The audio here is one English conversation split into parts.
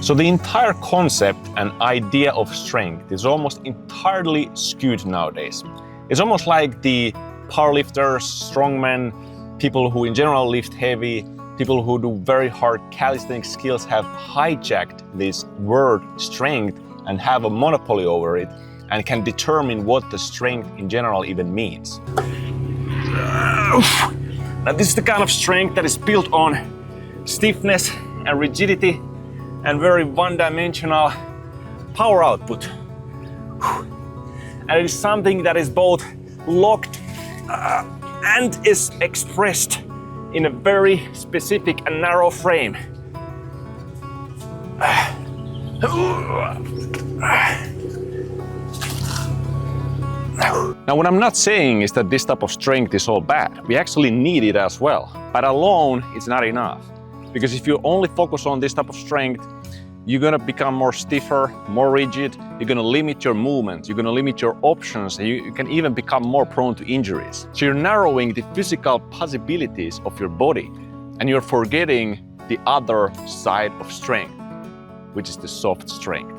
So the entire concept and idea of strength is almost entirely skewed nowadays. It's almost like the powerlifters, strongmen, people who in general lift heavy, people who do very hard calisthenic skills have hijacked this word strength and have a monopoly over it and can determine what the strength in general even means. Now this is the kind of strength that is built on stiffness and rigidity and very one-dimensional power output. And it is something that is both locked and is expressed in a very specific and narrow frame. Now, what I'm not saying is that this type of strength is all bad. We actually need it as well. But alone, it's not enough. Because if you only focus on this type of strength, you're gonna become more stiffer, more rigid, you're gonna limit your movement, you're gonna limit your options, and you can even become more prone to injuries. So you're narrowing the physical possibilities of your body, and you're forgetting the other side of strength, which is the soft strength.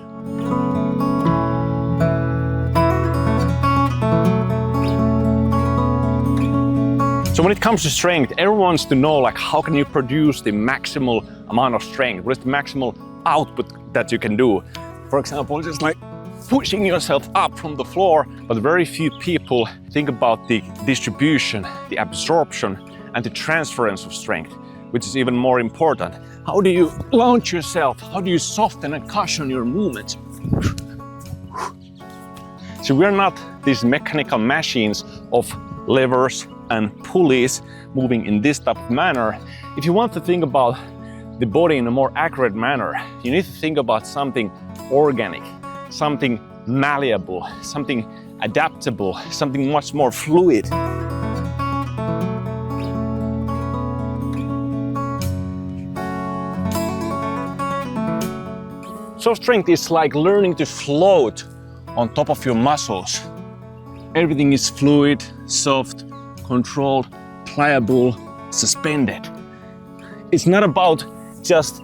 So when it comes to strength, everyone wants to know, like, how can you produce the maximal amount of strength? What is the maximal output that you can do? For example, just like pushing yourself up from the floor, but very few people think about the distribution, the absorption, and the transference of strength, which is even more important. How do you launch yourself? How do you soften and cushion your movements? So we're not these mechanical machines of levers and pulleys moving in this type of manner. If you want to think about the body in a more accurate manner, you need to think about something organic, something malleable, something adaptable, something much more fluid. So strength is like learning to float on top of your muscles. Everything is fluid, soft, controlled, pliable, suspended. It's not about just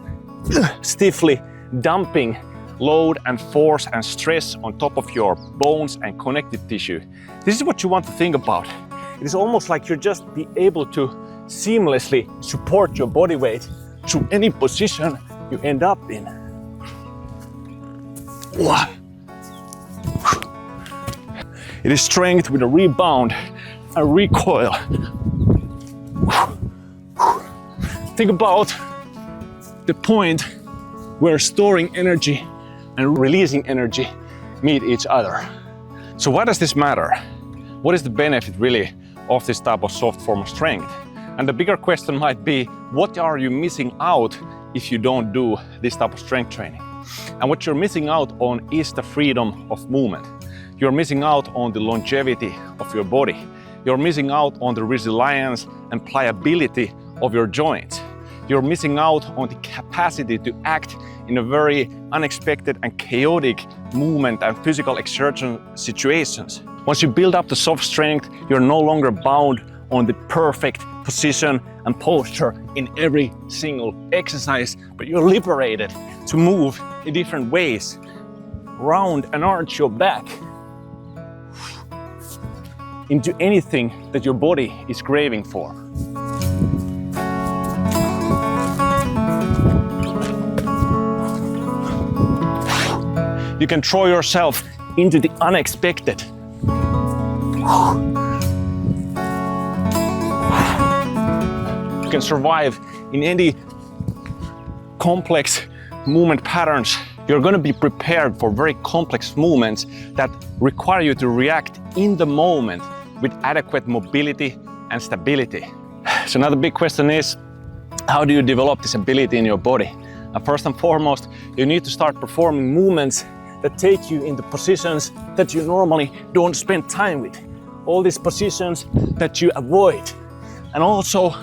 stiffly dumping load and force and stress on top of your bones and connective tissue. This is what you want to think about. It is almost like you're just be able to seamlessly support your body weight to any position you end up in. It is strength with a rebound, a recoil. Think about the point where storing energy and releasing energy meet each other. So why does this matter? What is the benefit really of this type of soft form of strength? And the bigger question might be, what are you missing out if you don't do this type of strength training? And what you're missing out on is the freedom of movement. You're missing out on the longevity of your body. You're missing out on the resilience and pliability of your joints. You're missing out on the capacity to act in a very unexpected and chaotic movement and physical exertion situations. Once you build up the soft strength, you're no longer bound on the perfect position and posture in every single exercise, but you're liberated to move in different ways. Round and arch your back into anything that your body is craving for. You can throw yourself into the unexpected. You can survive in any complex movement patterns. You're going to be prepared for very complex movements that require you to react in the moment with adequate mobility and stability. So another big question is, how do you develop this ability in your body? First and foremost, you need to start performing movements that take you into positions that you normally don't spend time with. All these positions that you avoid. And also,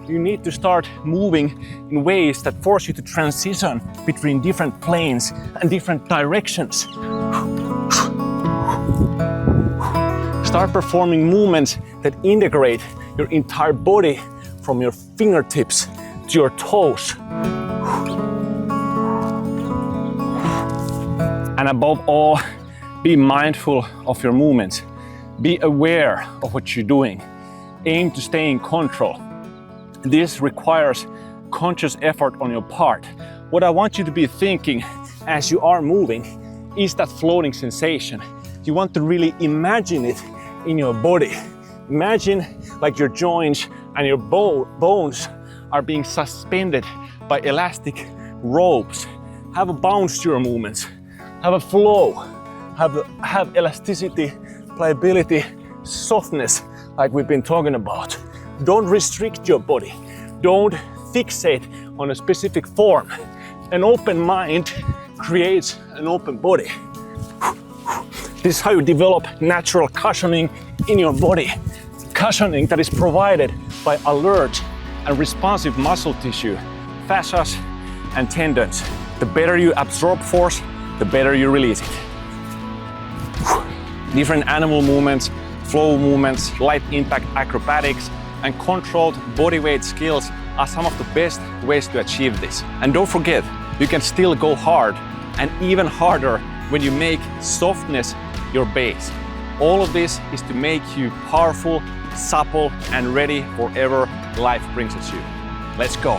you need to start moving in ways that force you to transition between different planes and different directions. Start performing movements that integrate your entire body from your fingertips to your toes. And above all, be mindful of your movements. Be aware of what you're doing. Aim to stay in control. This requires conscious effort on your part. What I want you to be thinking as you are moving is that floating sensation. You want to really imagine it in your body. Imagine like your joints and your bones are being suspended by elastic ropes. Have a bounce to your movements. Have a flow. Have elasticity, pliability, softness, like we've been talking about. Don't restrict your body. Don't fixate on a specific form. An open mind creates an open body. This is how you develop natural cushioning in your body. Cushioning that is provided by alert and responsive muscle tissue, fascias and tendons. The better you absorb force, the better you release it. Different animal movements, flow movements, light impact acrobatics, and controlled body weight skills are some of the best ways to achieve this. And don't forget, you can still go hard and even harder when you make softness your base. All of this is to make you powerful, supple, and ready for whatever life brings at you. Let's go.